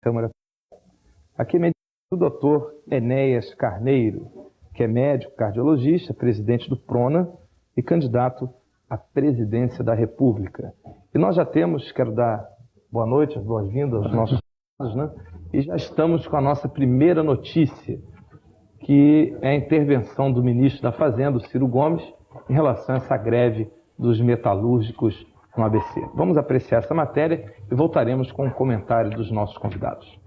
Câmara. Aqui é o doutor Enéas Carneiro, que é médico cardiologista, presidente do PRONA e candidato à presidência da República. E nós já temos, quero dar boa noite, boas-vindas aos nossos convidados, né? E já estamos com a nossa primeira notícia, que é a intervenção do ministro da Fazenda, Ciro Gomes, em relação a essa greve dos metalúrgicos no ABC. Vamos apreciar essa matéria e voltaremos com o comentário dos nossos convidados.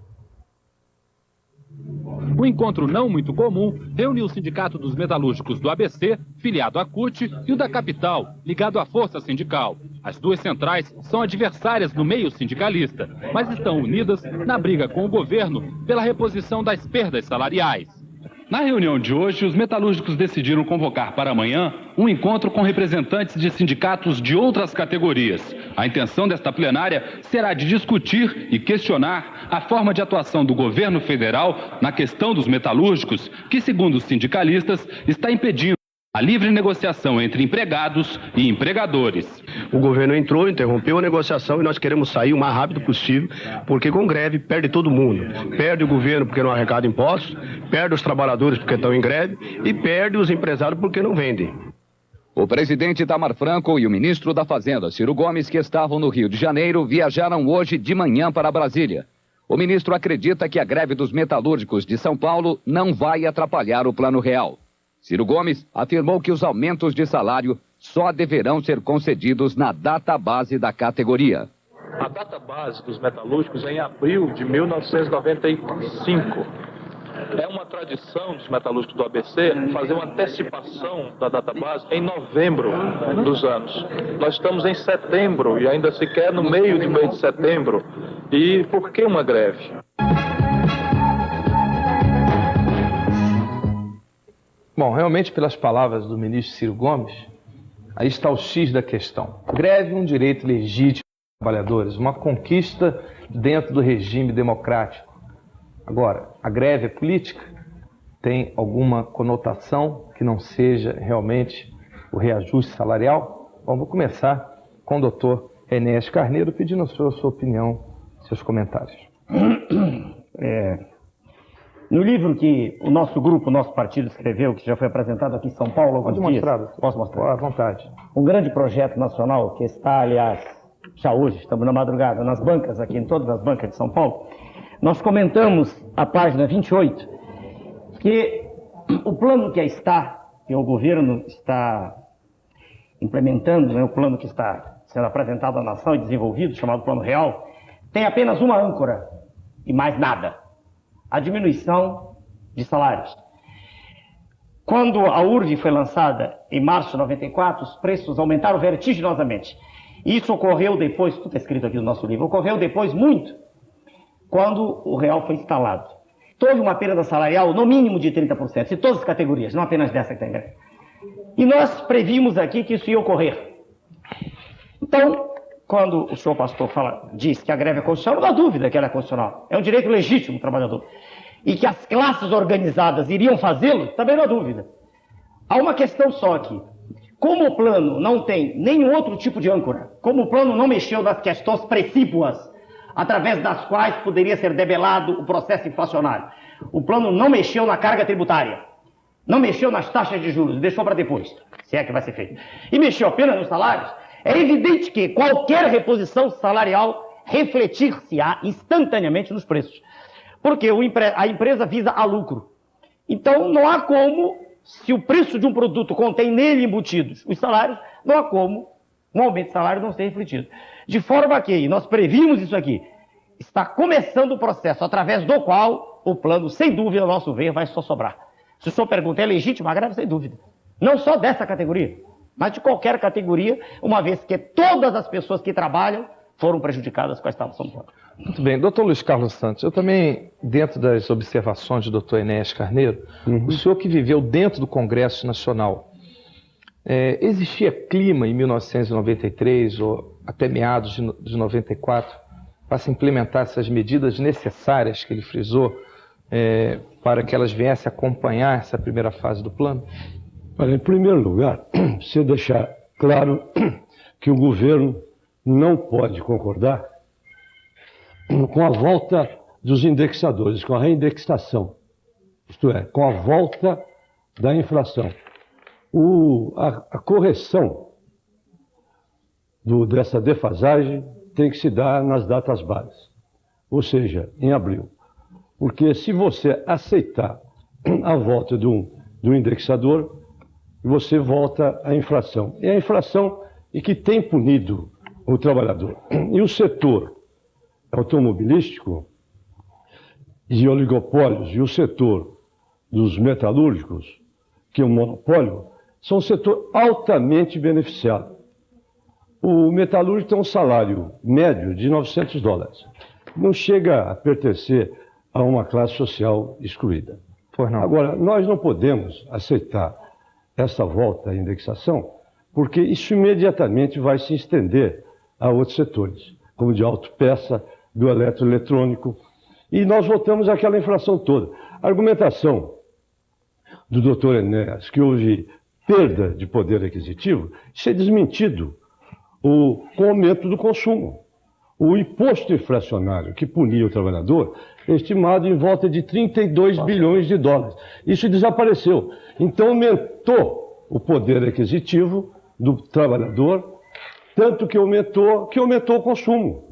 Um encontro não muito comum reuniu o Sindicato dos Metalúrgicos do ABC, filiado à CUT, e o da Capital, ligado à Força Sindical. As duas centrais são adversárias no meio sindicalista, mas estão unidas na briga com o governo pela reposição das perdas salariais. Na reunião de hoje, os metalúrgicos decidiram convocar para amanhã um encontro com representantes de sindicatos de outras categorias. A intenção desta plenária será de discutir e questionar a forma de atuação do governo federal na questão dos metalúrgicos, que, segundo os sindicalistas, está impedindo a livre negociação entre empregados e empregadores. O governo entrou, interrompeu a negociação e nós queremos sair o mais rápido possível, porque com greve perde todo mundo. Perde o governo porque não arrecada impostos, perde os trabalhadores porque estão em greve e perde os empresários porque não vendem. O presidente Itamar Franco e o ministro da Fazenda, Ciro Gomes, que estavam no Rio de Janeiro, viajaram hoje de manhã para Brasília. O ministro acredita que a greve dos metalúrgicos de São Paulo não vai atrapalhar o Plano Real. Ciro Gomes afirmou que os aumentos de salário só deverão ser concedidos na data base da categoria. A data base dos metalúrgicos é em abril de 1995. É uma tradição dos metalúrgicos do ABC fazer uma antecipação da data base em novembro dos anos. Nós estamos em setembro e ainda sequer no meio do mês de setembro. E por que uma greve? Bom, realmente, pelas palavras do ministro Ciro Gomes, aí está o X da questão. Greve é um direito legítimo dos trabalhadores, uma conquista dentro do regime democrático. Agora, a greve é política? Tem alguma conotação que não seja realmente o reajuste salarial? Bom, vou começar com o doutor Enéas Carneiro, pedindo a sua opinião, seus comentários. No livro que o nosso grupo, o nosso partido escreveu, que já foi apresentado aqui em São Paulo há alguns dias. Posso mostrar? À vontade. Um grande projeto nacional que está, aliás, já hoje, estamos na madrugada, nas bancas aqui, em todas as bancas de São Paulo. Nós comentamos, a página 28, que o plano que está, que o governo está implementando, né, o plano que está sendo apresentado à nação e desenvolvido, chamado Plano Real, tem apenas uma âncora e mais nada. A diminuição de salários. Quando a URV foi lançada em março de 94, os preços aumentaram vertiginosamente. Isso ocorreu depois, tudo é escrito aqui no nosso livro, ocorreu depois muito, quando o real foi instalado. Houve uma perda salarial no mínimo de 30%, de todas as categorias, não apenas dessa que tem greve. E nós previmos aqui que isso ia ocorrer. Então, quando o senhor pastor diz que a greve é constitucional, não há dúvida que ela é constitucional. É um direito legítimo do trabalhador. E que as classes organizadas iriam fazê-lo, também não há dúvida. Há uma questão só aqui. Como o plano não tem nenhum outro tipo de âncora, como o plano não mexeu nas questões precípuas, através das quais poderia ser debelado o processo inflacionário, o plano não mexeu na carga tributária, não mexeu nas taxas de juros, deixou para depois, se é que vai ser feito, e mexeu apenas nos salários, é evidente que qualquer reposição salarial refletir-se-á instantaneamente nos preços. Porque a empresa visa a lucro. Então não há como, se o preço de um produto contém nele embutidos os salários, não há como um aumento de salário não ser refletido. De forma que, e nós previmos isso aqui, está começando o processo através do qual o plano, sem dúvida, ao nosso ver, vai só sobrar. Se o senhor pergunta, é legítima a greve? Sem dúvida. Não só dessa categoria, mas de qualquer categoria, uma vez que todas as pessoas que trabalham foram prejudicadas com a instalação do plano. Muito bem. Doutor Luiz Carlos Santos, eu também, dentro das observações do doutor Enéas Carneiro, o senhor que viveu dentro do Congresso Nacional, existia clima em 1993 ou até meados de 94 para se implementar essas medidas necessárias que ele frisou para que elas viessem acompanhar essa primeira fase do plano? Olha, em primeiro lugar, se deixar claro que o governo não pode concordar com a volta dos indexadores, com a reindexação, isto é, com a volta da inflação. A correção dessa defasagem tem que se dar nas datas bases, ou seja, em abril. Porque se você aceitar a volta do indexador, você volta à inflação. É a inflação que tem punido o trabalhador. E o setor automobilístico de oligopólios e o setor dos metalúrgicos, que é um monopólio, são um setor altamente beneficiado. O metalúrgico tem um salário médio de $900. Não chega a pertencer a uma classe social excluída. Agora, nós não podemos aceitar essa volta à indexação, porque isso imediatamente vai se estender a outros setores, como de autopeça, do eletroeletrônico, e nós voltamos àquela inflação toda. A argumentação do doutor Enéas, que houve perda de poder aquisitivo, isso é desmentido com o aumento do consumo. O imposto inflacionário que punia o trabalhador é estimado em volta de $32 bilhões. Isso desapareceu. Então aumentou o poder aquisitivo do trabalhador, tanto que aumentou o consumo.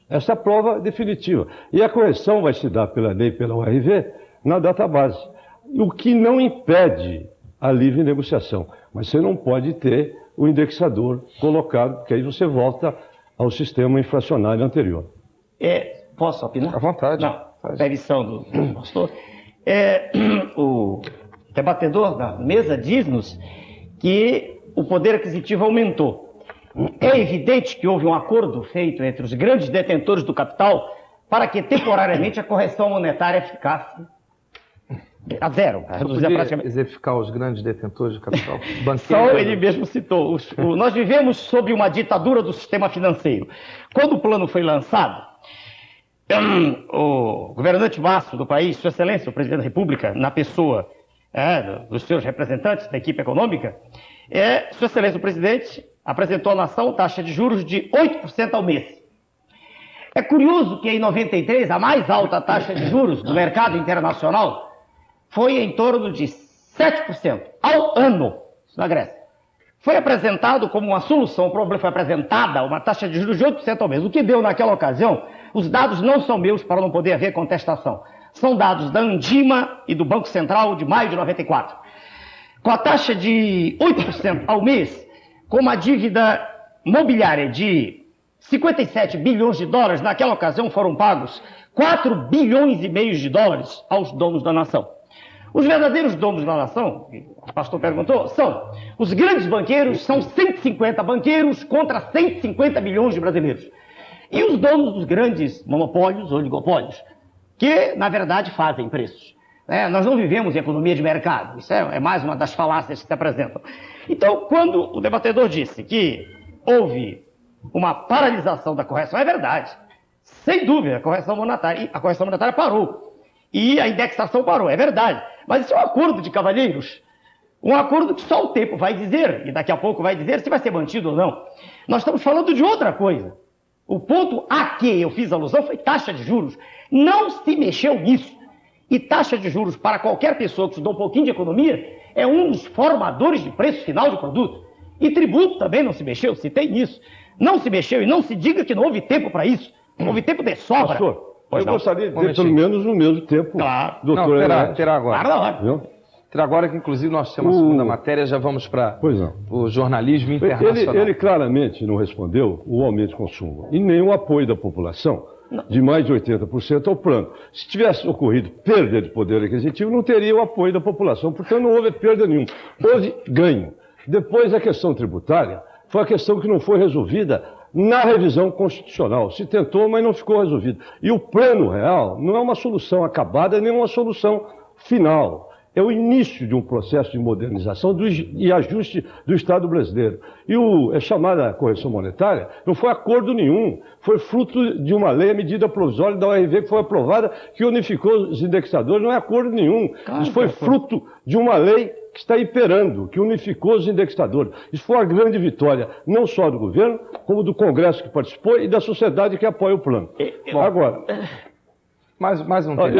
Essa é a prova definitiva. E a correção vai se dar pela lei, pela URV, na database. O que não impede a livre negociação. Mas você não pode ter o indexador colocado, porque aí você volta ao sistema inflacionário anterior. Posso opinar? À vontade. Não, permissão do pastor. O debatedor da mesa diz-nos que o poder aquisitivo aumentou. É evidente que houve um acordo feito entre os grandes detentores do capital para que temporariamente a correção monetária ficasse a zero. Praticamente exemplificar os grandes detentores de capital? Só ele mesmo citou. Nós vivemos sob uma ditadura do sistema financeiro. Quando o plano foi lançado, o governante máximo do país, Sua Excelência, o presidente da República, na pessoa dos seus representantes da equipe econômica, Sua Excelência, o presidente, apresentou à nação taxa de juros de 8% ao mês. É curioso que em 93 a mais alta taxa de juros do mercado internacional foi em torno de 7% ao ano na Grécia. Foi apresentado como uma solução, o problema foi apresentada uma taxa de juros de 8% ao mês. O que deu naquela ocasião, os dados não são meus para não poder haver contestação. São dados da Andima e do Banco Central de maio de 94. Com a taxa de 8% ao mês, com uma dívida mobiliária de 57 bilhões de dólares, naquela ocasião foram pagos 4 bilhões e meio de dólares aos donos da nação. Os verdadeiros donos da nação, o pastor perguntou, são os grandes banqueiros, são 150 banqueiros contra 150 milhões de brasileiros. E os donos dos grandes monopólios, oligopólios, que, na verdade, fazem preços. Nós não vivemos em economia de mercado, isso é mais uma das falácias que se apresentam. Então, quando o debatedor disse que houve uma paralisação da correção, é verdade. Sem dúvida, a correção monetária parou. E a indexação parou, é verdade. Mas isso é um acordo de cavalheiros. Um acordo que só o tempo vai dizer, e daqui a pouco vai dizer se vai ser mantido ou não. Nós estamos falando de outra coisa. O ponto a que eu fiz alusão foi taxa de juros. Não se mexeu nisso. E taxa de juros para qualquer pessoa que estudou um pouquinho de economia é um dos formadores de preço final de produto. E tributo também não se mexeu, se tem isso. Não se mexeu e não se diga que não houve tempo para isso. Houve tempo de sobra. Pastor, eu gostaria de ter pelo menos o mesmo tempo. Claro. Doutor, terá agora. Claro. Terá agora que, inclusive, nós temos a segunda matéria, já vamos para o jornalismo internacional. Ele claramente não respondeu o aumento de consumo e nem o apoio da população de mais de 80% ao plano. Se tivesse ocorrido perda de poder aquisitivo, não teria o apoio da população, portanto não houve perda nenhuma. Houve ganho. Depois a questão tributária foi a questão que não foi resolvida na revisão constitucional. Se tentou, mas não ficou resolvido. E o plano real não é uma solução acabada, nem uma solução final. É o início de um processo de modernização e ajuste do Estado brasileiro. E a chamada correção monetária não foi acordo nenhum, foi fruto de uma lei, a medida provisória da URV que foi aprovada, que unificou os indexadores, não é acordo nenhum. Isso foi fruto de uma lei que está imperando, que unificou os indexadores. Isso foi uma grande vitória, não só do governo, como do Congresso que participou e da sociedade que apoia o plano. Agora, Mais um tempo.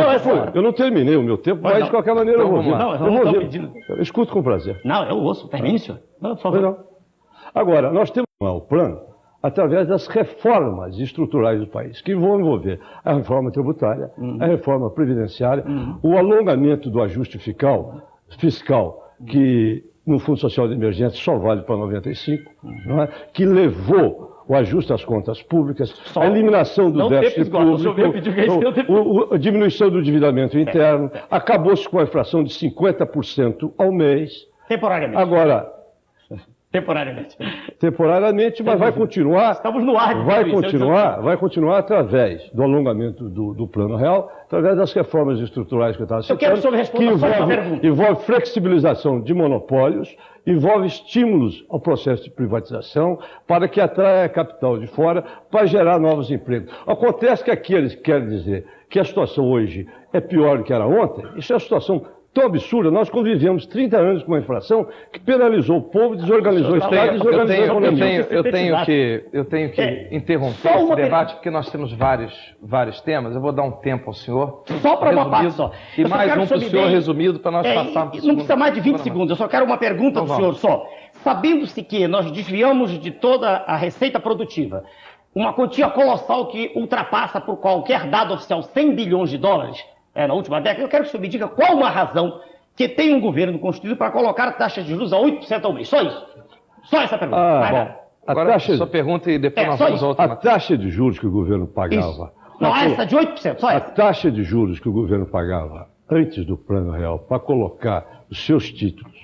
Eu não terminei o meu tempo, mas de qualquer maneira Então, eu vou vamos ouvir. lá. Eu vou ouvir. Eu escuto com prazer. Não, eu ouço. Termine, senhor. Não, por favor. Não. Agora, nós temos o plano através das reformas estruturais do país, que vão envolver a reforma tributária, a reforma previdenciária, o alongamento do ajuste fiscal, que no Fundo Social de Emergência só vale para 95, não é? Que levou o ajuste às contas públicas, a eliminação do déficit público, a diminuição do endividamento interno, acabou-se com a inflação de 50% ao mês. Temporariamente. Agora, temporariamente, mas vai continuar. Estamos no ar. Vai continuar através do alongamento do Plano Real, através das reformas estruturais que eu estava citando. Eu quero que o senhor responda só uma pergunta. Envolve flexibilização de monopólios, envolve estímulos ao processo de privatização para que atraia capital de fora para gerar novos empregos. Acontece que aqui eles querem dizer que a situação hoje é pior do que era ontem. Isso é uma situação tão absurda. Nós convivemos 30 anos com uma inflação que penalizou o povo, desorganizou o Estado e desorganizou a economia. Eu tenho que interromper esse debate, porque nós temos vários temas. Eu vou dar um tempo ao senhor. Só para uma parte só. E mais um para o senhor resumido para nós passarmos. Não precisa mais de 20 segundos. Eu só quero uma pergunta do senhor só. Sabendo-se que nós desviamos de toda a receita produtiva uma quantia colossal que ultrapassa por qualquer dado oficial 100 bilhões de dólares, na última década, eu quero que o senhor me diga qual uma razão que tem um governo constituído para colocar a taxa de juros a 8% ao mês. Só isso. Só essa pergunta. Agora, sua pergunta e depois nós vamos a outra. A taxa de juros que o governo pagava... Não, essa de 8%, só essa. A taxa de juros que o governo pagava antes do Plano Real para colocar os seus títulos,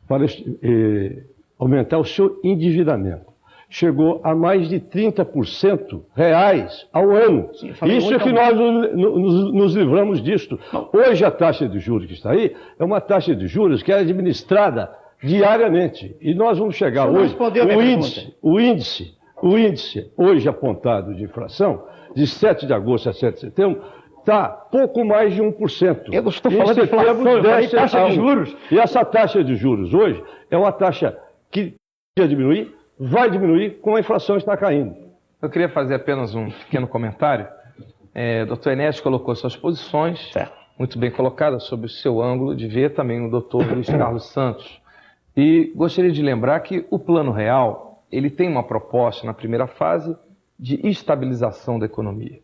para aumentar o seu endividamento, chegou a mais de 30% reais ao ano. Isso é que nós nos livramos disto. Hoje a taxa de juros que está aí é uma taxa de juros que é administrada diariamente. E nós vamos chegar hoje... O índice hoje apontado de inflação, de 7 de agosto a 7 de setembro, está pouco mais de 1%. Eu não estou falando de inflação, eu falei taxa de juros. E essa taxa de juros hoje é uma taxa que vai diminuir como a inflação está caindo. Eu queria fazer apenas um pequeno comentário. O doutor Enéas colocou suas posições, muito bem colocadas, sob o seu ângulo de ver, também o doutor Luiz Carlos Santos. E gostaria de lembrar que o Plano Real, ele tem uma proposta na primeira fase de estabilização da economia.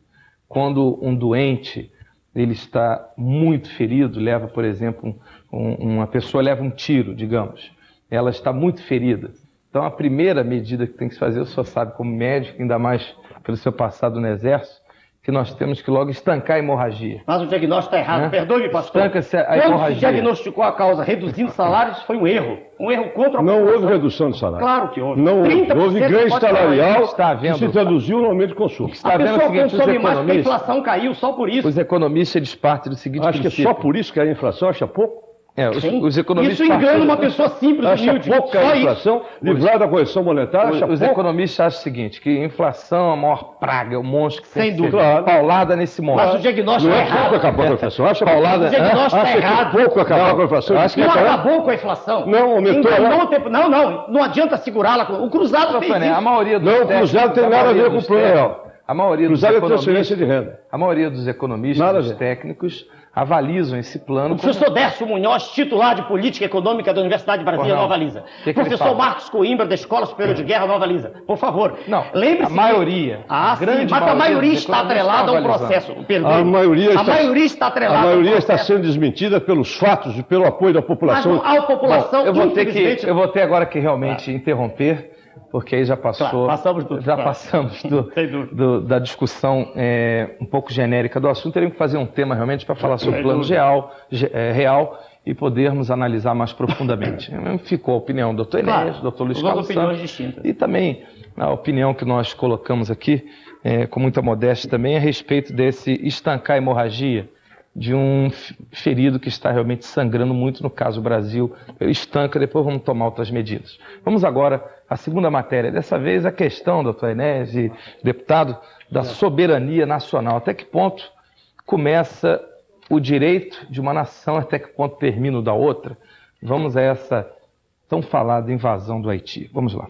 Quando um doente ele está muito ferido, leva, por exemplo, uma pessoa leva um tiro, digamos, ela está muito ferida. Então, a primeira medida que tem que se fazer, o senhor sabe como médico, ainda mais pelo seu passado no Exército, que nós temos que logo estancar a hemorragia. Mas o diagnóstico está errado. Perdoe-me, pastor. Estanca-se a hemorragia. Quando se diagnosticou a causa reduzindo salários, foi um erro. Um erro contra a população. Não houve redução de salário. Claro que houve. Não houve ganho salarial que se traduziu no aumento de consumo. A pessoa consome mais porque a inflação caiu só por isso. Os economistas eles partem do seguinte princípio. Acho que é só por isso que a inflação acha pouco. Os economistas isso engana uma pessoa simples, humilde. Acha pouco a inflação, livrar da correção monetária, os economistas acham o seguinte, que a inflação é a maior praga, é o monstro que sem dúvida, paulada nesse monstro. Mas o diagnóstico não é errado. Pouco acabar com a inflação, acha paulada. O diagnóstico é errado. Pouco acabar com a inflação. Não acabou com a inflação. Não, aumentou. Não adianta segurá-la. O cruzado fez isso. A maioria dos o cruzado tem nada a ver com o Plano Real. A maioria dos transferência de renda. A maioria dos economistas, dos técnicos, avalizam esse plano. O professor Décio Munhoz, titular de Política Econômica da Universidade de Brasília, não avaliza. Professor Marcos Coimbra, da Escola Superior de Guerra, não avaliza. Por favor. Não, lembre-se. A maioria. Mas a maioria está atrelada a um processo. A maioria está atrelada. A maioria está sendo desmentida pelos fatos e pelo apoio da população. Mas a população, eu vou ter agora que realmente interromper. Porque aí já passou, passamos da discussão um pouco genérica do assunto. Teríamos que fazer um tema realmente para falar sobre o plano real e podermos analisar mais profundamente. Ficou a opinião do Dr. Enéas, do Dr. Luiz Carlos Santos, e também a opinião que nós colocamos aqui, com muita modéstia também, a respeito desse estancar a hemorragia de um ferido que está realmente sangrando muito, no caso Brasil, estanca, depois vamos tomar outras medidas. Vamos agora à segunda matéria, dessa vez a questão, doutor Enéas e deputado, da soberania nacional. Até que ponto começa o direito de uma nação, até que ponto termina o da outra? Vamos a essa tão falada invasão do Haiti. Vamos lá.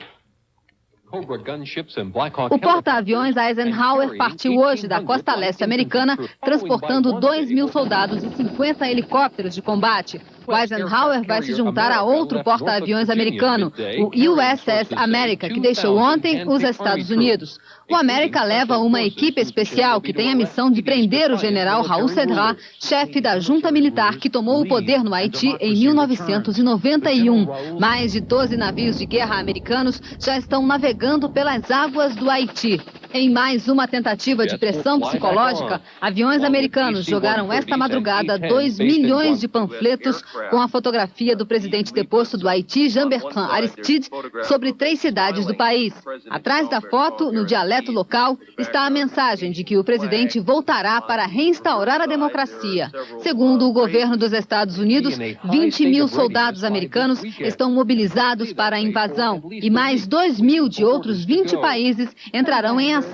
O porta-aviões Eisenhower partiu hoje da costa leste americana, transportando 2.000 soldados e 50 helicópteros de combate. O Eisenhower vai se juntar a outro porta-aviões americano, o USS America, que deixou ontem os Estados Unidos. O America leva uma equipe especial que tem a missão de prender o general Raul Cedras, chefe da junta militar que tomou o poder no Haiti em 1991. Mais de 12 navios de guerra americanos já estão navegando pelas águas do Haiti. Em mais uma tentativa de pressão psicológica, aviões americanos jogaram esta madrugada 2 milhões de panfletos com a fotografia do presidente deposto do Haiti, Jean-Bertrand Aristide, sobre 3 cidades do país. Atrás da foto, no dialeto local, está a mensagem de que o presidente voltará para reinstaurar a democracia. Segundo o governo dos Estados Unidos, 20.000 soldados americanos estão mobilizados para a invasão e mais 2.000 de outros 20 países entrarão em ação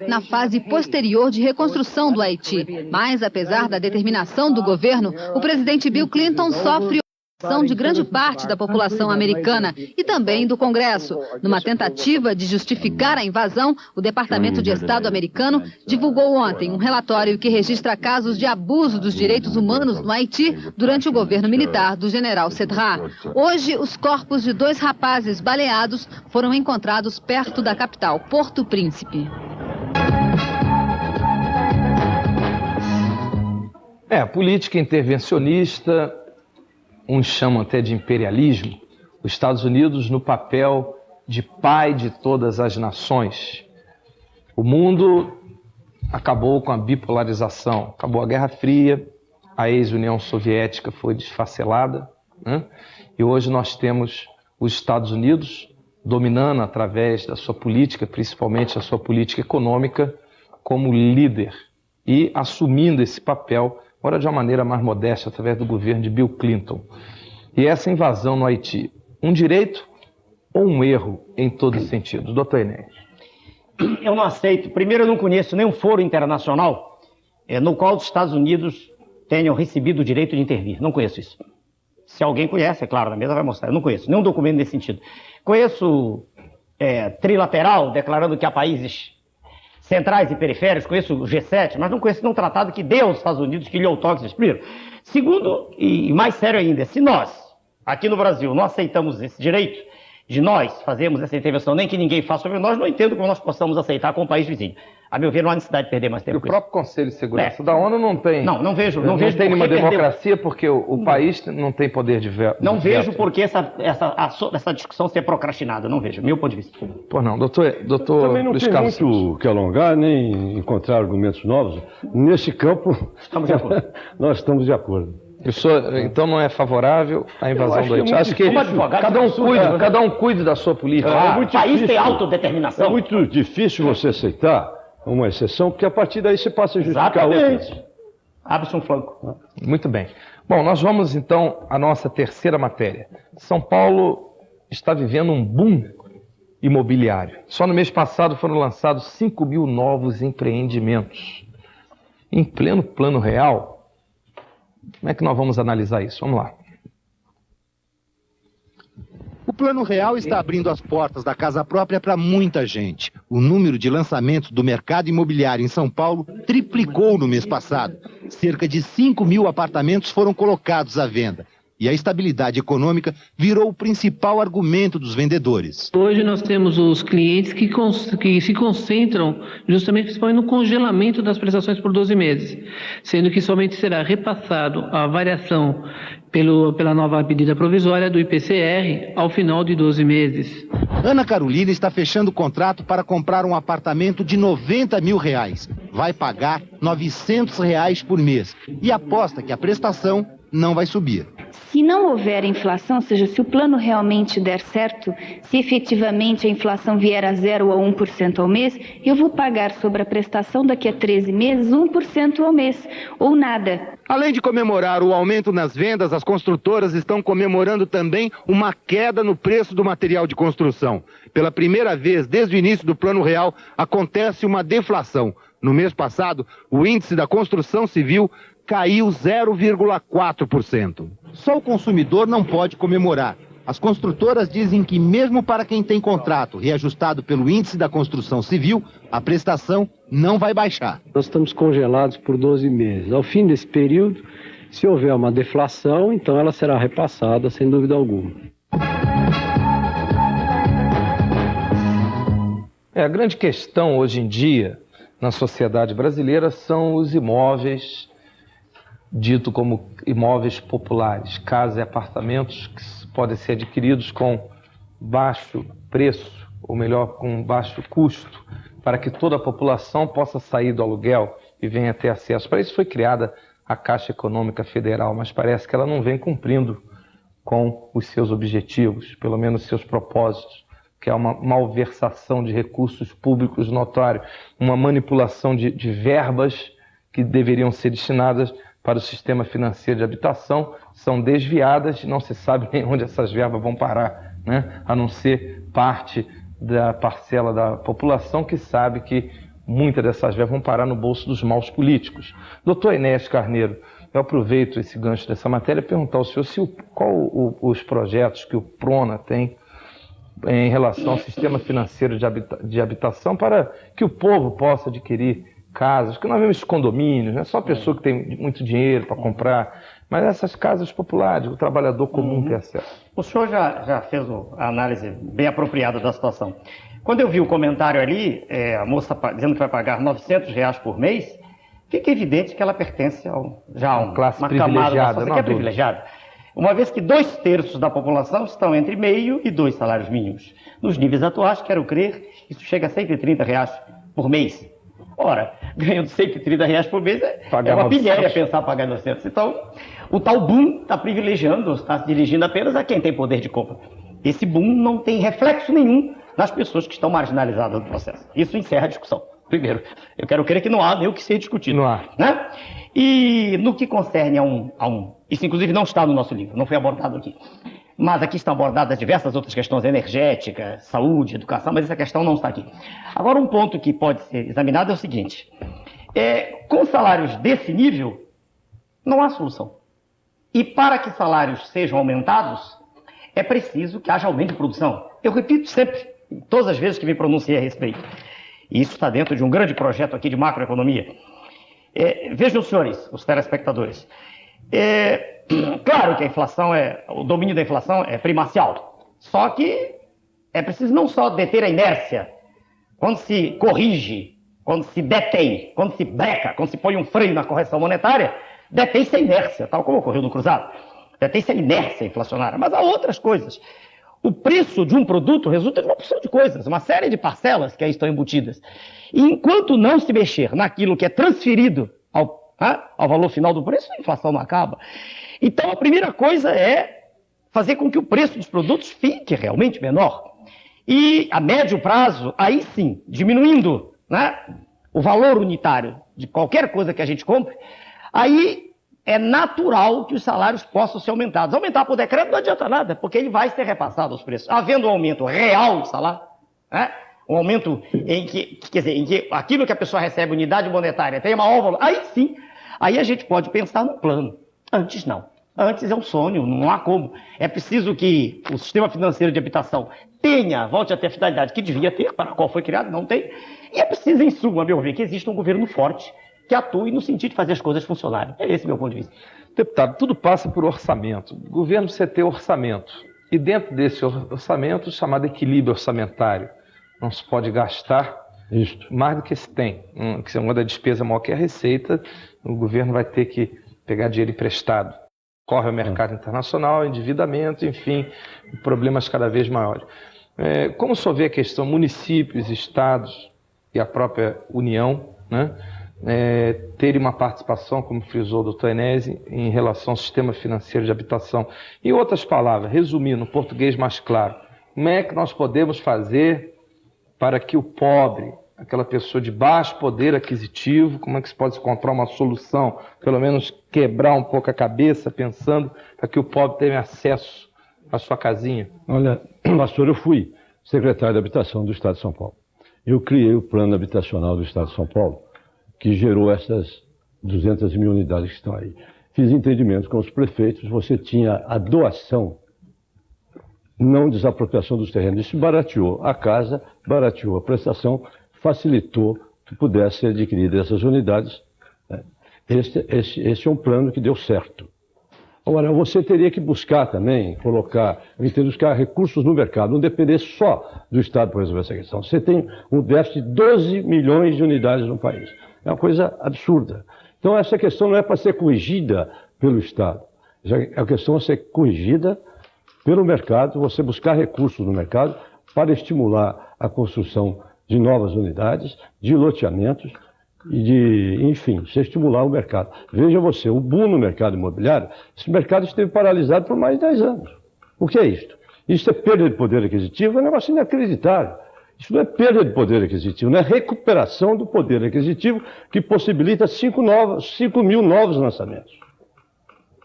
na fase posterior de reconstrução do Haiti. Mas, apesar da determinação do governo, o presidente Bill Clinton sofre oposição de grande parte da população americana e também do Congresso. Numa tentativa de justificar a invasão, o Departamento de Estado americano divulgou ontem um relatório que registra casos de abuso dos direitos humanos no Haiti durante o governo militar do general Cedras. Hoje, os corpos de 2 rapazes baleados foram encontrados perto da capital, Porto Príncipe. A política intervencionista, uns chamam até de imperialismo, os Estados Unidos no papel de pai de todas as nações. O mundo acabou com a bipolarização, acabou a Guerra Fria, a ex-União Soviética foi desfacelada, né? E hoje nós temos os Estados Unidos dominando através da sua política, principalmente a sua política econômica, como líder e assumindo esse papel, agora de uma maneira mais modesta, através do governo de Bill Clinton. E essa invasão no Haiti, um direito ou um erro em todos os sentidos? Doutor Enéas. Eu não aceito. Primeiro, eu não conheço nenhum foro internacional no qual os Estados Unidos tenham recebido o direito de intervir. Não conheço isso. Se alguém conhece, é claro, na mesa vai mostrar. Eu não conheço nenhum documento nesse sentido. Conheço trilateral, declarando que há países centrais e periféricos, conheço o G7, mas não conheço nenhum tratado que dê aos Estados Unidos que lhe outorgue isso. Primeiro. Segundo, e mais sério ainda, se nós, aqui no Brasil, não aceitamos esse direito de nós fazermos essa intervenção, nem que ninguém faça sobre nós, não entendo como nós possamos aceitar com o país vizinho. A meu ver, não há necessidade de perder mais tempo. E o próprio Conselho de Segurança da ONU não tem. Não vejo. Não vejo tem nenhuma democracia porque o país não tem poder de veto. Não vejo por que essa discussão ser procrastinada. Não vejo, meu ponto de vista. Pois não, doutor também não tem muito que alongar, nem encontrar argumentos novos. Nesse campo, estamos de acordo. Nós estamos de acordo. O senhor, então, não é favorável à invasão do Haiti? Acho que cada um cuide da sua política. O país tem autodeterminação. É muito difícil você aceitar uma exceção, porque a partir daí você passa a justificar outra. Abre-se um flanco. Muito bem. Bom, nós vamos então à nossa terceira matéria. São Paulo está vivendo um boom imobiliário. Só no mês passado foram lançados 5.000 novos empreendimentos. Em pleno Plano Real, como é que nós vamos analisar isso? Vamos lá. O Plano Real está abrindo as portas da casa própria para muita gente. O número de lançamentos do mercado imobiliário em São Paulo triplicou no mês passado. Cerca de 5.000 apartamentos foram colocados à venda. E a estabilidade econômica virou o principal argumento dos vendedores. Hoje nós temos os clientes que se concentram justamente principalmente no congelamento das prestações por 12 meses, sendo que somente será repassado a variação pela nova medida provisória do IPCR ao final de 12 meses. Ana Carolina está fechando o contrato para comprar um apartamento de R$90 mil. Vai pagar R$900 por mês e aposta que a prestação não vai subir. Se não houver inflação, ou seja, se o plano realmente der certo, se efetivamente a inflação vier a 0 a 1% ao mês, eu vou pagar sobre a prestação daqui a 13 meses 1% ao mês, ou nada. Além de comemorar o aumento nas vendas, as construtoras estão comemorando também uma queda no preço do material de construção. Pela primeira vez desde o início do Plano Real, acontece uma deflação. No mês passado, o índice da construção civil caiu 0,4%. Só o consumidor não pode comemorar. As construtoras dizem que mesmo para quem tem contrato reajustado pelo Índice da Construção Civil, a prestação não vai baixar. Nós estamos congelados por 12 meses. Ao fim desse período, se houver uma deflação, então ela será repassada, sem dúvida alguma. A grande questão hoje em dia na sociedade brasileira são os imóveis, dito como imóveis populares, casas e apartamentos que podem ser adquiridos com baixo preço, ou melhor, com baixo custo, para que toda a população possa sair do aluguel e venha ter acesso. Para isso foi criada a Caixa Econômica Federal, mas parece que ela não vem cumprindo com os seus objetivos, pelo menos seus propósitos, que é uma malversação de recursos públicos notório, uma manipulação de verbas que deveriam ser destinadas para o sistema financeiro de habitação, são desviadas, não se sabe nem onde essas verbas vão parar, né? A não ser parte da parcela da população que sabe que muitas dessas verbas vão parar no bolso dos maus políticos. Doutor Enéas Carneiro, eu aproveito esse gancho dessa matéria para perguntar ao senhor os projetos que o Prona tem em relação ao sistema financeiro de habitação para que o povo possa adquirir casas, que nós vemos condomínios, não é só a pessoa que tem muito dinheiro para comprar, mas essas casas populares, o trabalhador comum tem acesso. O senhor já fez a análise bem apropriada da situação. Quando eu vi o comentário ali, a moça dizendo que vai pagar R$900 por mês, fica evidente que ela pertence a uma classe privilegiada, que é privilegiada. Uma vez que 2/3 da população estão entre meio e 2 salários mínimos. Nos níveis atuais, quero crer, isso chega a R$130 por mês. Ora, ganhando R$130 por mês é uma pilhéria pensar pagar 900. Então, o tal boom está privilegiando, está se dirigindo apenas a quem tem poder de compra. Esse boom não tem reflexo nenhum nas pessoas que estão marginalizadas no processo. Isso encerra a discussão. Primeiro, eu quero crer que não há nem o que ser discutido. Não há. Né? E no que concerne isso inclusive não está no nosso livro, não foi abordado aqui. Mas aqui estão abordadas diversas outras questões energéticas, saúde, educação, mas essa questão não está aqui. Agora, um ponto que pode ser examinado é o seguinte. Com salários desse nível, não há solução. E para que salários sejam aumentados, é preciso que haja aumento de produção. Eu repito sempre, todas as vezes que me pronunciei a respeito. E isso está dentro de um grande projeto aqui de macroeconomia. Vejam, senhores, os telespectadores. Claro que o domínio da inflação é primacial. Só que é preciso não só deter a inércia, quando se corrige, quando se detém, quando se breca, quando se põe um freio na correção monetária, detém-se a inércia, tal como ocorreu no Cruzado. Detém-se a inércia inflacionária. Mas há outras coisas. O preço de um produto resulta de uma porção de coisas, uma série de parcelas que aí estão embutidas. E enquanto não se mexer naquilo que é transferido ao valor final do preço, a inflação não acaba. Então, a primeira coisa é fazer com que o preço dos produtos fique realmente menor. E, a médio prazo, aí sim, diminuindo o valor unitário de qualquer coisa que a gente compre, aí é natural que os salários possam ser aumentados. Aumentar por decreto não adianta nada, porque ele vai ser repassado aos preços. Havendo um aumento real do salário, um aumento em que aquilo que a pessoa recebe, unidade monetária, tem maior valor, aí sim, aí a gente pode pensar no plano. Antes não. Antes é um sonho, não há como. É preciso que o sistema financeiro de habitação volte a ter a finalidade que devia ter, para a qual foi criado, não tem. E é preciso, em suma, a meu ver, que exista um governo forte que atue no sentido de fazer as coisas funcionarem. É esse o meu ponto de vista. Deputado, tudo passa por orçamento. O governo precisa ter orçamento. E dentro desse orçamento, o chamado equilíbrio orçamentário. Não se pode gastar mais do que se tem. Se uma da despesa maior que a receita, o governo vai ter que pegar dinheiro emprestado. Corre ao mercado internacional, endividamento, enfim, problemas cada vez maiores. Como o senhor vê a questão municípios, estados e a própria União, terem uma participação, como frisou o doutor Enéas, em relação ao sistema financeiro de habitação? Em outras palavras, resumindo, no português mais claro, como é que nós podemos fazer para que o pobre, aquela pessoa de baixo poder aquisitivo, como é que se pode encontrar uma solução, pelo menos quebrar um pouco a cabeça, pensando para que o pobre tenha acesso à sua casinha? Olha, pastor, eu fui secretário de Habitação do Estado de São Paulo. Eu criei o Plano Habitacional do Estado de São Paulo, que gerou essas 200 mil unidades que estão aí. Fiz entendimentos com os prefeitos, você tinha a doação não desapropriação dos terrenos. Isso barateou a casa, barateou a prestação, facilitou que pudessem ser adquiridas essas unidades. Esse é um plano que deu certo. Agora, você teria que buscar também, buscar recursos no mercado, não depender só do Estado para resolver essa questão. Você tem um déficit de 12 milhões de unidades no país. É uma coisa absurda. Então, essa questão não é para ser corrigida pelo Estado. A questão é ser corrigida pelo mercado, você buscar recursos no mercado para estimular a construção de novas unidades, de loteamentos, e enfim, você estimular o mercado. Veja você, o boom no mercado imobiliário, esse mercado esteve paralisado por mais de 10 anos. O que é isto? Isso é perda de poder aquisitivo, é um negócio inacreditável. Isso não é perda de poder aquisitivo, não é recuperação do poder aquisitivo que possibilita 5 mil novos lançamentos.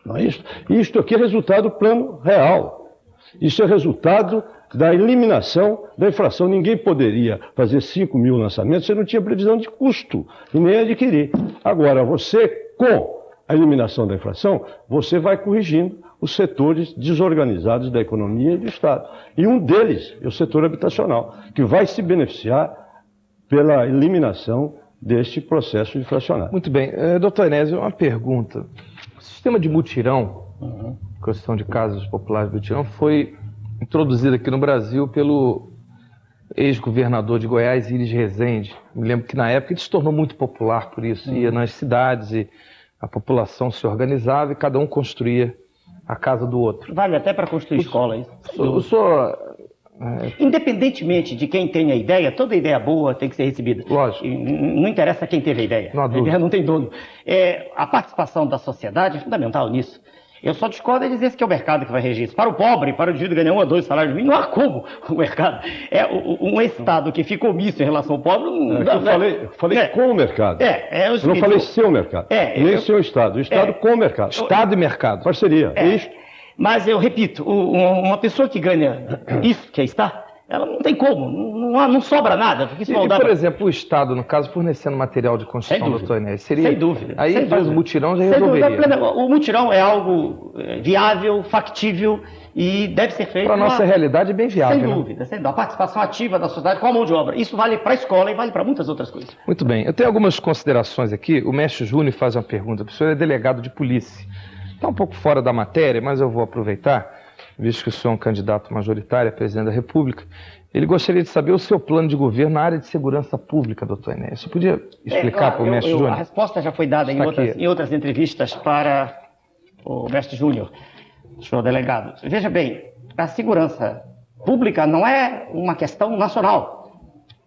Não é isso? Isto aqui é resultado do plano real. Isso é resultado da eliminação da inflação. Ninguém poderia fazer 5 mil lançamentos, você não tinha previsão de custo e nem adquirir. Agora, você, com a eliminação da inflação, você vai corrigindo os setores desorganizados da economia e do Estado. E um deles é o setor habitacional, que vai se beneficiar pela eliminação deste processo inflacionário. Muito bem. Doutor Enésio, uma pergunta. O sistema de mutirão, questão de casas populares de mutirão, foi introduzido aqui no Brasil pelo ex-governador de Goiás, Iris Rezende. Me lembro que na época ele se tornou muito popular por isso. Ia nas cidades e a população se organizava e cada um construía a casa do outro. Vale até para construir escola, isso. O senhor... Independentemente de quem tem a ideia, toda ideia boa tem que ser recebida. Lógico. Não interessa quem teve a ideia. Não há dúvida. A ideia não tem dono. A participação da sociedade é fundamental nisso. Eu só discordo de dizer que é o mercado que vai regir isso. Para o pobre, para o indivíduo ganhar 1 a 2 salários mínimos, não há como o mercado. Um Estado que fica omisso em relação ao pobre... Eu falei com o mercado. Eu não falei seu mercado. Nem seu Estado. O Estado com o mercado. Estado e mercado. Parceria. Isso. Mas eu repito, uma pessoa que ganha isso que está, ela não tem como, não sobra nada. Porque isso por exemplo, o Estado, no caso, fornecendo material de construção, doutor Enésio, seria... Sem dúvida. Aí faz o mutirão já resolveria. O mutirão é algo viável, factível e deve ser feito... Para a nossa realidade é bem viável. Sem dúvida, sem dúvida. A participação ativa da sociedade com a mão de obra. Isso vale para a escola e vale para muitas outras coisas. Muito bem. Eu tenho algumas considerações aqui. O Mestre Júnior faz uma pergunta. O senhor é delegado de polícia. Está um pouco fora da matéria, mas eu vou aproveitar, visto que o senhor é um candidato majoritário a presidente da República. Ele gostaria de saber o seu plano de governo na área de segurança pública, doutor Enésio. Você podia explicar para o Mestre Júnior? A resposta já foi dada em outras entrevistas para o Mestre Júnior, senhor delegado. Veja bem, a segurança pública não é uma questão nacional.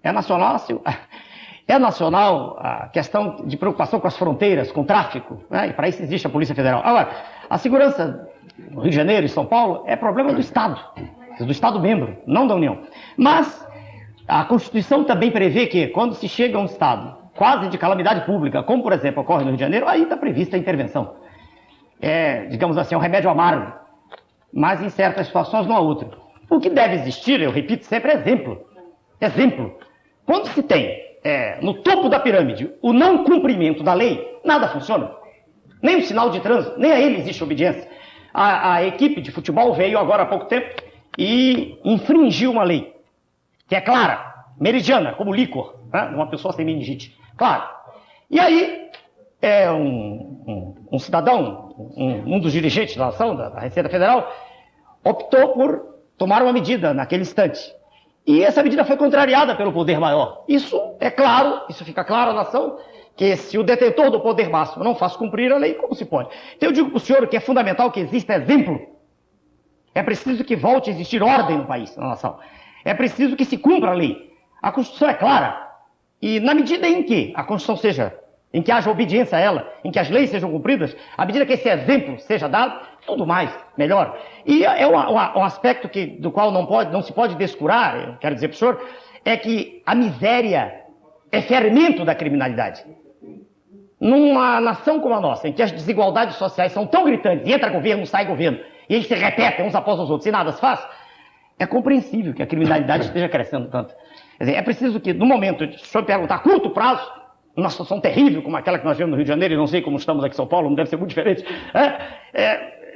É nacional a questão de preocupação com as fronteiras, com o tráfico, né? E para isso existe a Polícia Federal. Agora, a segurança no Rio de Janeiro e São Paulo é problema do Estado membro, não da União. Mas a Constituição também prevê que quando se chega a um Estado quase de calamidade pública, como por exemplo ocorre no Rio de Janeiro, aí está prevista a intervenção. Digamos assim, um remédio amargo, mas em certas situações não há outro. O que deve existir, eu repito sempre, é exemplo. Exemplo. Quando se tem no topo da pirâmide o não cumprimento da lei, nada funciona. Nem o sinal de trânsito, nem a ele existe obediência. A equipe de futebol veio agora há pouco tempo e infringiu uma lei, que é clara, meridiana, como líquor, né? Uma pessoa sem meningite. Claro. E aí, um cidadão, um dos dirigentes da nação, da Receita Federal, optou por tomar uma medida naquele instante. E essa medida foi contrariada pelo poder maior. Isso é claro, isso fica claro à nação, que se o detentor do poder máximo não faz cumprir a lei, como se pode? Então eu digo para o senhor que é fundamental que exista exemplo. É preciso que volte a existir ordem no país, na nação. É preciso que se cumpra a lei. A Constituição é clara. E na medida em que a Constituição em que haja obediência a ela, em que as leis sejam cumpridas, à medida que esse exemplo seja dado, tudo mais, melhor. E é um aspecto do qual não se pode descurar, eu quero dizer para o senhor, é que a miséria é fermento da criminalidade. Numa nação como a nossa, em que as desigualdades sociais são tão gritantes, entra governo, sai governo, e eles se repetem uns após os outros e nada se faz, é compreensível que a criminalidade esteja crescendo tanto. Quer dizer, é preciso que, no momento, se o senhor perguntar a curto prazo, numa situação terrível como aquela que nós vemos no Rio de Janeiro, e não sei como estamos aqui em São Paulo, não deve ser muito diferente,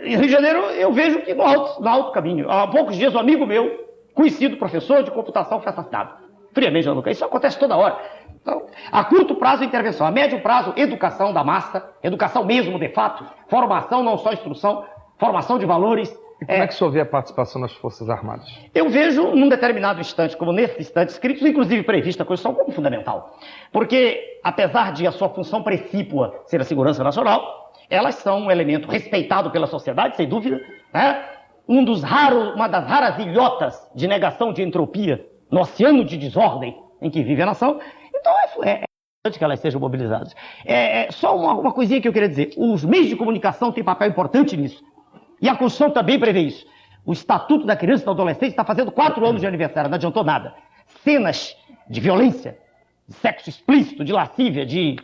Em Rio de Janeiro, eu vejo que no alto caminho. Há poucos dias, um amigo meu, conhecido professor de computação, foi assassinado. Friamente, João Lucas. Isso acontece toda hora. Então, a curto prazo, intervenção. A médio prazo, educação da massa, educação mesmo, de fato, formação, não só instrução, formação de valores. E como é que o senhor vê a participação das Forças Armadas? Eu vejo, num determinado instante, como nesse instante, escritos, inclusive prevista a Constituição, como fundamental. Porque, apesar de a sua função precípua ser a segurança nacional, elas são um elemento respeitado pela sociedade, sem dúvida, né? Uma das raras ilhotas de negação de entropia no oceano de desordem em que vive a nação. Então, é importante que elas sejam mobilizadas. Só uma coisinha que eu queria dizer. Os meios de comunicação têm papel importante nisso. E a Constituição também prevê isso. O Estatuto da Criança e do Adolescente está fazendo 4 anos de aniversário, não adiantou nada. Cenas de violência, de sexo explícito, de lascívia, de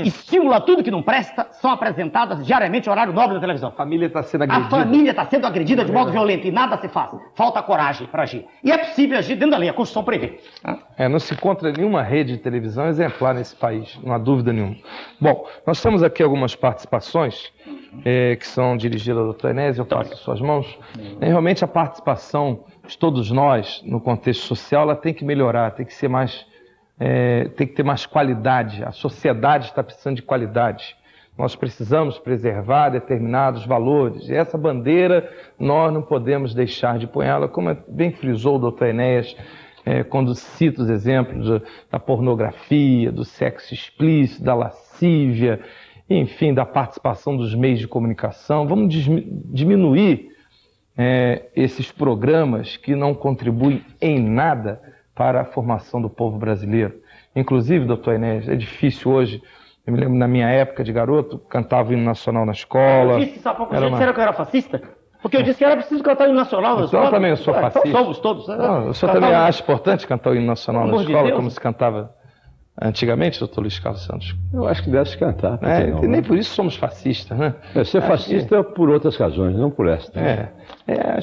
estímulo a tudo que não presta, são apresentadas diariamente no horário nobre da televisão. A família está sendo agredida. A família está sendo agredida de modo violento e nada se faz. Falta coragem para agir. E é possível agir dentro da lei, a Constituição prevê. Não se encontra nenhuma rede de televisão exemplar nesse país, não há dúvida nenhuma. Bom, nós temos aqui algumas participações que são dirigidas ao Dr. Enésio, eu passo em suas mãos. Realmente a participação de todos nós no contexto social, ela tem que melhorar, tem que ser mais... tem que ter mais qualidade. A sociedade está precisando de qualidade. Nós precisamos preservar determinados valores. E essa bandeira, nós não podemos deixar de ponhá-la, como bem frisou o Dr. Enéas, quando cita os exemplos da pornografia, do sexo explícito, da lascívia, enfim, da participação dos meios de comunicação. Vamos diminuir esses programas que não contribuem em nada para a formação do povo brasileiro. Inclusive, doutor Enéas, é difícil hoje, eu me lembro na minha época de garoto, cantava o hino nacional na escola. Eu disse há pouco tempo que eu era fascista? Porque eu disse que era preciso cantar o hino nacional na escola. Eu também sou fascista. Então somos todos. Não, o senhor também acha importante cantar o hino nacional na escola, como se cantava antigamente, doutor Luiz Carlos Santos? Eu acho que deve se cantar. Nem por isso somos fascistas, né? Ser fascista por outras razões, não por esta.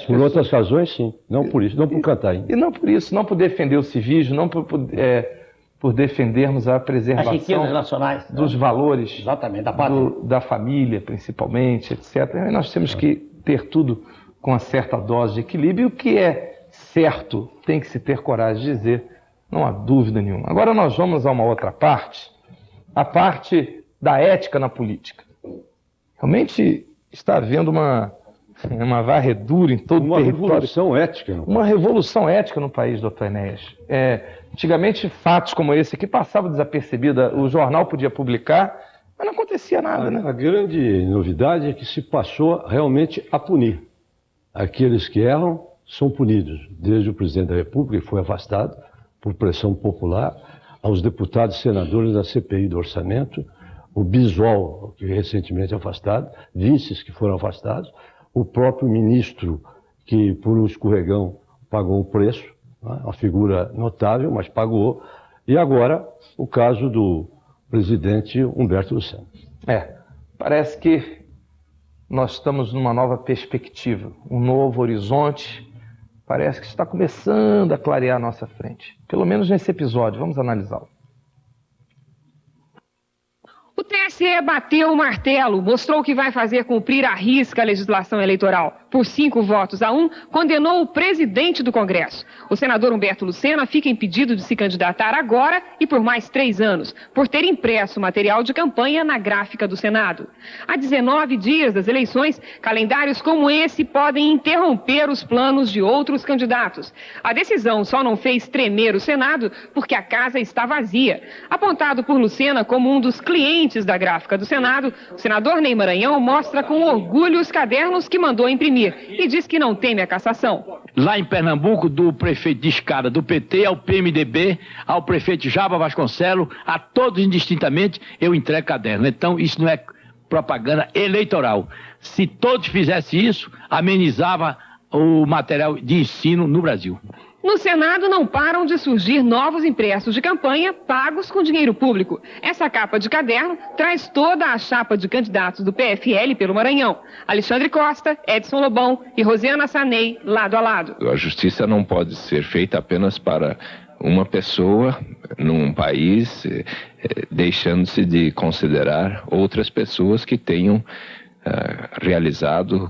Por outras razões, sim. Não por isso, não por cantar ainda. E não por isso, não por defender o civismo, não por defendermos a preservação nacionais, dos valores, exatamente, da família, principalmente, etc. E nós temos que ter tudo com uma certa dose de equilíbrio. E o que é certo tem que se ter coragem de dizer, não há dúvida nenhuma. Agora nós vamos a uma outra parte, a parte da ética na política. Realmente está havendo uma varredura em todo o território. Uma revolução ética. Uma revolução ética no país, doutor Enéas. Antigamente, fatos como esse aqui passavam desapercebidos. O jornal podia publicar, mas não acontecia nada, né? A grande novidade é que se passou realmente a punir. Aqueles que erram são punidos. Desde o presidente da República, que foi afastado por pressão popular, aos deputados e senadores da CPI do Orçamento, o Bisol, que recentemente afastado, vices que foram afastados, o próprio ministro, que por um escorregão pagou o preço, uma figura notável, mas pagou, e agora o caso do presidente Humberto dos Santos. Parece que nós estamos numa nova perspectiva, um novo horizonte, parece que está começando a clarear a nossa frente, pelo menos nesse episódio. Vamos analisá-lo. O TSE bateu o martelo, mostrou que vai fazer cumprir à risca a legislação eleitoral. Por 5 votos a 1, condenou o presidente do Congresso. O senador Humberto Lucena fica impedido de se candidatar agora e por mais 3 anos, por ter impresso material de campanha na gráfica do Senado. Há 19 dias das eleições, calendários como esse podem interromper os planos de outros candidatos. A decisão só não fez tremer o Senado porque a casa está vazia. Apontado por Lucena como um dos clientes da gráfica do Senado, o senador Ney Maranhão mostra com orgulho os cadernos que mandou imprimir e diz que não teme a cassação. Lá em Pernambuco, do prefeito de escada do PT ao PMDB, ao prefeito Jaba Vasconcelos, a todos indistintamente, eu entrego caderno. Então, isso não é propaganda eleitoral. Se todos fizessem isso, amenizava o material de ensino no Brasil. No Senado não param de surgir novos impressos de campanha pagos com dinheiro público. Essa capa de caderno traz toda a chapa de candidatos do PFL pelo Maranhão. Alexandre Costa, Edson Lobão e Rosiana Sanei, lado a lado. A justiça não pode ser feita apenas para uma pessoa num país, deixando-se de considerar outras pessoas que tenham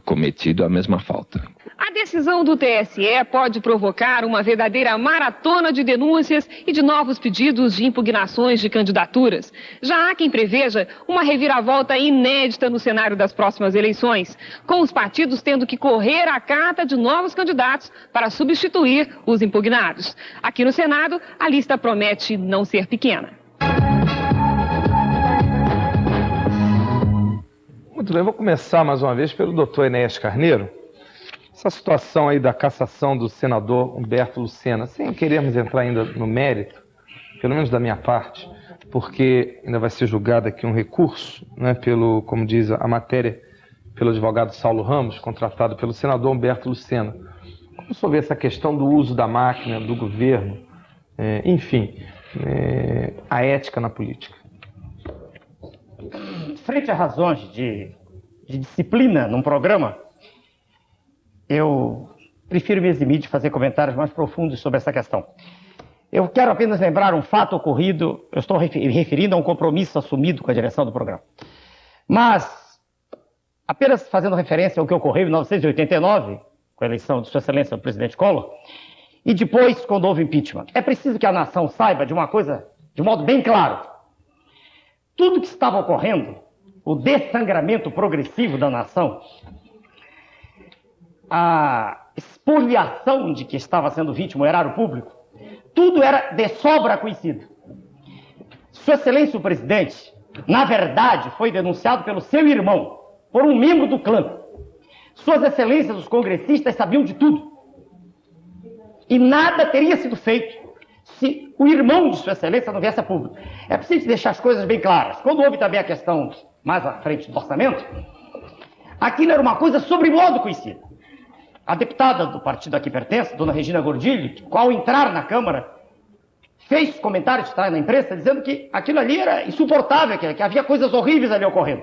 cometido a mesma falta. A decisão do TSE pode provocar uma verdadeira maratona de denúncias e de novos pedidos de impugnações de candidaturas. Já há quem preveja uma reviravolta inédita no cenário das próximas eleições, com os partidos tendo que correr à cata de novos candidatos para substituir os impugnados. Aqui no Senado, a lista promete não ser pequena. Muito bem, vou começar mais uma vez pelo doutor Enéas Carneiro. Essa situação aí da cassação do senador Humberto Lucena, sem querermos entrar ainda no mérito, pelo menos da minha parte, porque ainda vai ser julgado aqui um recurso, né, pelo, como diz a matéria, pelo advogado Saulo Ramos, contratado pelo senador Humberto Lucena. Como sobre essa questão do uso da máquina, do governo, a ética na política? Frente a razões de disciplina num programa, eu prefiro me eximir de fazer comentários mais profundos sobre essa questão. Eu quero apenas lembrar um fato ocorrido, eu estou referindo a um compromisso assumido com a direção do programa. Mas, apenas fazendo referência ao que ocorreu em 1989, com a eleição de Sua Excelência o presidente Collor, e depois, quando houve impeachment. É preciso que a nação saiba de uma coisa, de modo bem claro. Tudo que estava ocorrendo, o dessangramento progressivo da nação, a expoliação de que estava sendo vítima o erário público, tudo era de sobra conhecido. Sua Excelência o Presidente, na verdade, foi denunciado pelo seu irmão, por um membro do clã. Suas Excelências, os congressistas, sabiam de tudo. E nada teria sido feito se o irmão de Sua Excelência não viesse a público. É preciso deixar as coisas bem claras. Quando houve também a questão mais à frente do orçamento, aquilo era uma coisa sobremodo conhecida. A deputada do partido a que pertence, dona Regina Gordilho, que ao entrar na Câmara, fez comentários na imprensa dizendo que aquilo ali era insuportável, que havia coisas horríveis ali ocorrendo.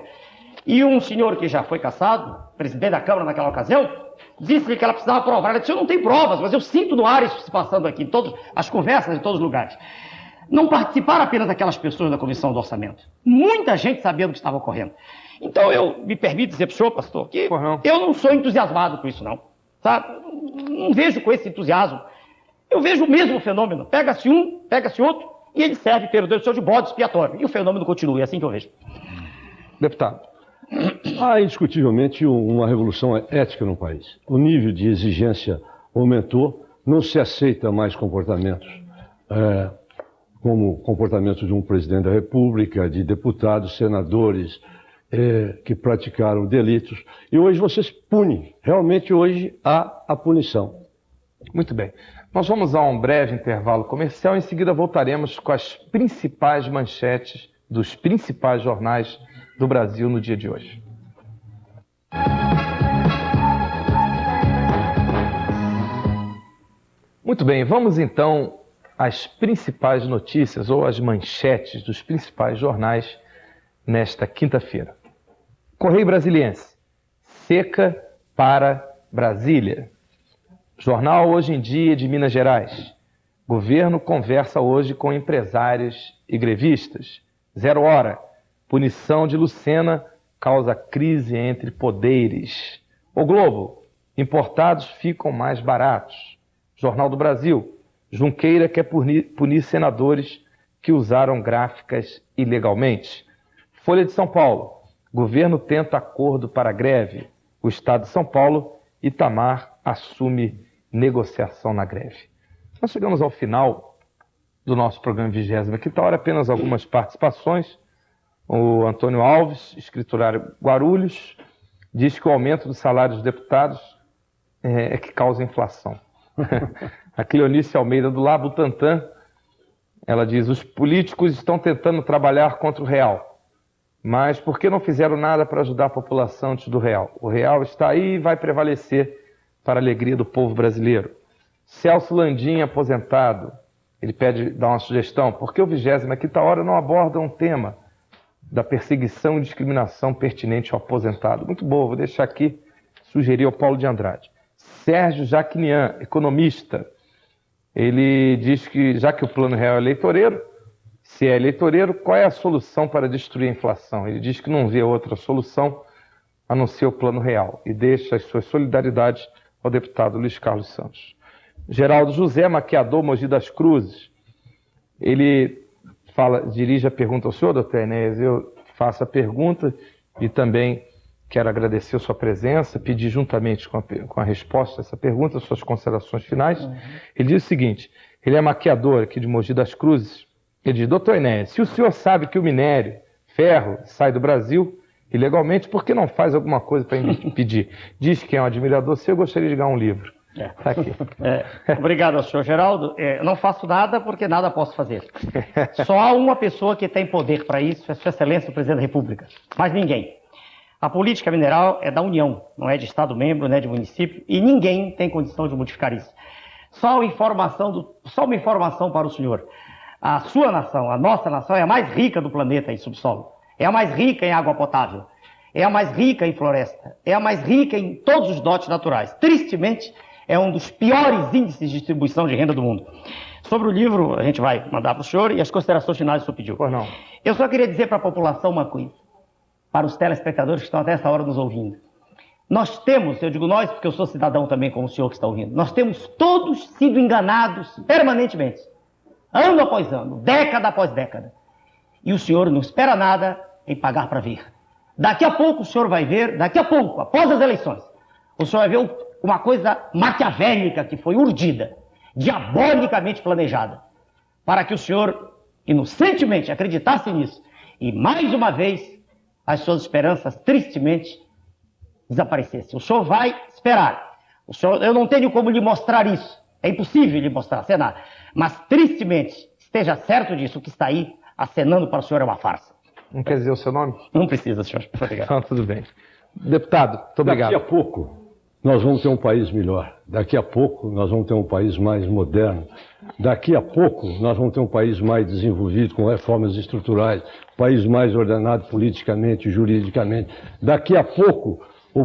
E um senhor que já foi cassado, presidente da Câmara naquela ocasião, disse-lhe que ela precisava provar. Ela disse: eu não tenho provas, mas eu sinto no ar isso se passando aqui, em todas as conversas, em todos os lugares. Não participaram apenas aquelas pessoas da Comissão do Orçamento. Muita gente sabendo o que estava ocorrendo. Então eu me permito dizer para o senhor, pastor, que eu não sou entusiasmado com isso, não. Sabe? Não vejo com esse entusiasmo. Eu vejo o mesmo fenômeno. Pega-se um, pega-se outro, e ele serve, pelo Deus do Senhor, de bode expiatório. E o fenômeno continua, é assim que eu vejo. Deputado. Há indiscutivelmente uma revolução ética no país. O nível de exigência aumentou, não se aceita mais comportamentos como comportamento de um presidente da República, de deputados, senadores que praticaram delitos. E hoje vocês punem. Realmente hoje há a punição. Muito bem. Nós vamos a um breve intervalo comercial. Em seguida voltaremos com as principais manchetes dos principais jornais do Brasil no dia de hoje. Muito bem, vamos então às principais notícias ou às manchetes dos principais jornais nesta quinta-feira. Correio Brasiliense, seca para Brasília. Jornal Hoje em Dia de Minas Gerais. Governo conversa hoje com empresários e grevistas. 0 Hora. Punição de Lucena causa crise entre poderes. O Globo. Importados ficam mais baratos. Jornal do Brasil. Junqueira quer punir senadores que usaram gráficas ilegalmente. Folha de São Paulo. Governo tenta acordo para greve. O Estado de São Paulo, Itamar assume negociação na greve. Nós chegamos ao final do nosso programa 20ª hora, apenas algumas participações. O Antônio Alves, escriturário Guarulhos, diz que o aumento dos salários dos deputados é que causa inflação. A Cleonice Almeida do Lá Butantan, ela diz: os políticos estão tentando trabalhar contra o real, mas por que não fizeram nada para ajudar a população antes do real? O real está aí e vai prevalecer para a alegria do povo brasileiro. Celso Landim, aposentado, ele pede, dá uma sugestão: por que o 20ª hora não aborda um tema da perseguição e discriminação pertinente ao aposentado? Muito boa, vou deixar aqui, sugerir ao Paulo de Andrade. Sérgio Jacquinian, economista, ele diz que, já que o Plano Real é eleitoreiro, se é eleitoreiro, qual é a solução para destruir a inflação? Ele diz que não vê outra solução anuncia o Plano Real e deixa as suas solidariedades ao deputado Luiz Carlos Santos. Geraldo José, maquiador, Mogi das Cruzes, ele dirige a pergunta ao senhor, doutor Enéas. Eu faço a pergunta e também quero agradecer a sua presença, pedir juntamente com a resposta a essa pergunta, suas considerações finais. Ele diz o seguinte, ele é maquiador aqui de Mogi das Cruzes, ele diz, doutor Enéas, se o senhor sabe que o minério, ferro, sai do Brasil ilegalmente, por que não faz alguma coisa para impedir? Diz que é um admirador seu, eu gostaria de ganhar um livro. Tá aqui. Obrigado ao senhor Geraldo. Eu não faço nada porque nada posso fazer. Só há uma pessoa que tem poder para isso, é Sua Excelência o Presidente da República. Mas ninguém. A política mineral é da União, não é de Estado-membro, não é de município, e ninguém tem condição de modificar isso. Só uma informação para o senhor. A sua nação, a nossa nação, é a mais rica do planeta em subsolo. É a mais rica em água potável. É a mais rica em floresta. É a mais rica em todos os dotes naturais. Tristemente, é um dos piores índices de distribuição de renda do mundo. Sobre o livro, a gente vai mandar para o senhor e as considerações finais o senhor pediu. Pois não. Eu só queria dizer para a população uma coisa, para os telespectadores que estão até essa hora nos ouvindo. Nós temos, eu digo nós porque eu sou cidadão também como o senhor que está ouvindo, nós temos todos sido enganados permanentemente, ano após ano, década após década. E o senhor não espera nada em pagar para ver. Daqui a pouco o senhor vai ver, daqui a pouco, após as eleições, o senhor vai ver uma coisa maquiavélica que foi urdida, diabolicamente planejada, para que o senhor inocentemente acreditasse nisso. E mais uma vez, as suas esperanças tristemente desaparecessem. O senhor vai esperar. Eu não tenho como lhe mostrar isso. É impossível lhe mostrar, Senado. Mas tristemente, esteja certo disso, o que está aí acenando para o senhor é uma farsa. Não quer dizer o seu nome? Não precisa, senhor. Obrigado. Então, tudo bem. Deputado, muito obrigado. Daqui a pouco nós vamos ter um país melhor. Daqui a pouco nós vamos ter um país mais moderno. Daqui a pouco nós vamos ter um país mais desenvolvido, com reformas estruturais, um país mais ordenado politicamente, juridicamente. Daqui a pouco o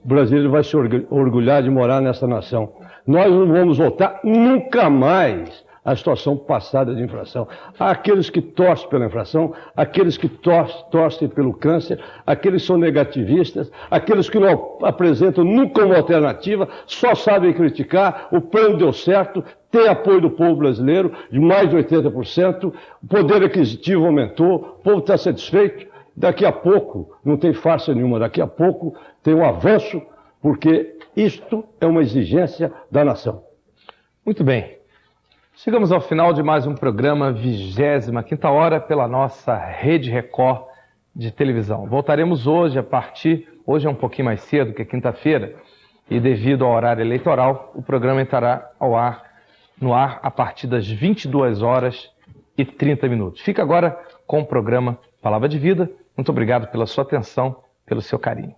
brasileiro vai se orgulhar de morar nessa nação. Nós não vamos voltar nunca mais à situação passada de inflação. Há aqueles que torcem pela inflação, aqueles que torcem pelo câncer, aqueles que são negativistas, aqueles que não apresentam nunca uma alternativa, só sabem criticar, o plano deu certo, tem apoio do povo brasileiro, de mais de 80%, o poder aquisitivo aumentou, o povo está satisfeito. Daqui a pouco, não tem farsa nenhuma, daqui a pouco tem um avanço, porque isto é uma exigência da nação. Muito bem. Chegamos ao final de mais um programa 25ª Hora pela nossa Rede Record de televisão. Voltaremos hoje hoje é um pouquinho mais cedo que quinta-feira, e devido ao horário eleitoral, o programa entrará no ar a partir das 22h30. Fica agora com o programa Palavra de Vida. Muito obrigado pela sua atenção, pelo seu carinho.